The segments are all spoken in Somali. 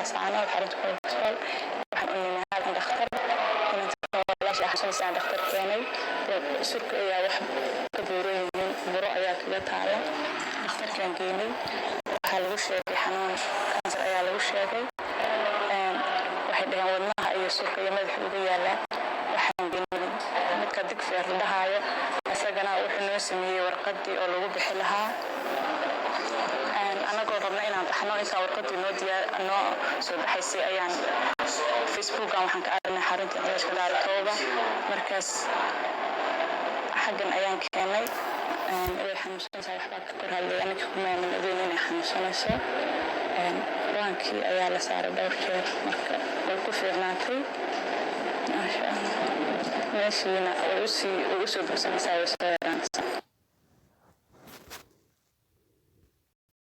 laascaano xarunta koonfur waxaan u nimid halkan dhakhtar inaan dhakhtar keenay surka ayaa wax ka buuran yihiin buro ayaa kaga taala dhakhtarkaan geynay waxaa lagu sheegay xanuun kansar ayaa lagu sheegay waxay dhaheen wadnaha iyo surka iyo madaxa uga yaalaa waxaan geynay midka digfeer la dhahaayo isagana wuxuu noo sameeyey warqadii oo lagu bixi lahaa anagoo rabna inaan baxno intaa warqadii noo soo baxaysay ayaan facebookan waxaan ka aragnay xarunta cilaashka daaratooba markaas xaggan ayaan keenay way xanuunsanaysaa waxbaa ka kor hadlay aniga kumaamin ogeyn inay xanuunsanayso quraankii ayaa la saaray dhowr jeer marka way ku fiicnaatay maasha allah meeshiina way u soo bogsanaysaa way soo yaraanaysaa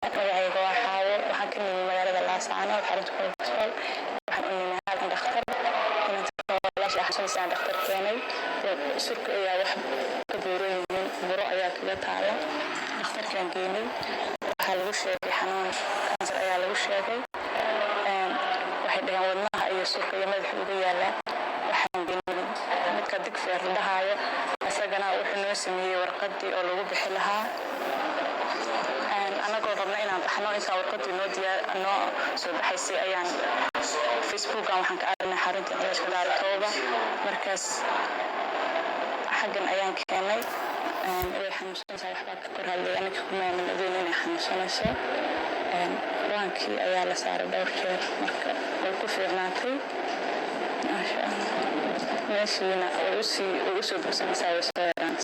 magacayga waa xaawo waxaan ka nimid magaalada laascaano xarunta koonfur waxaan u nimid halkan dhakhtar inaan dhakhtar keenay surka ayaa wax ka buuran yihiin buro ayaa kaga taala dhakhtarkaan geynay waxaa lagu sheegay xanuun kansar ayaa lagu sheegay waxay dhaheen wadnaha iyo surka iyo madaxa uga yaalaa waxaan geynay midka digfeer la dhahaayo isagana wuxuu noo sameeyey warqadii oo lagu bixi lahaa anagoo rabna inaan baxno intaa warqadii noo soo baxaysay ayaan facebookan waxaan ka aragnay xarunta cilaashka daaratooba markaas xaggan ayaan keenay way xanuunsanaysaa waxbaa ka kor hadlay aniga kumaamin ogeyn inay xanuunsanayso quraankii ayaa la saaray dhowr jeer marka way ku fiicnaatay maasha allah meeshiina way u soo bogsanaysaa way soo yaraanaysaa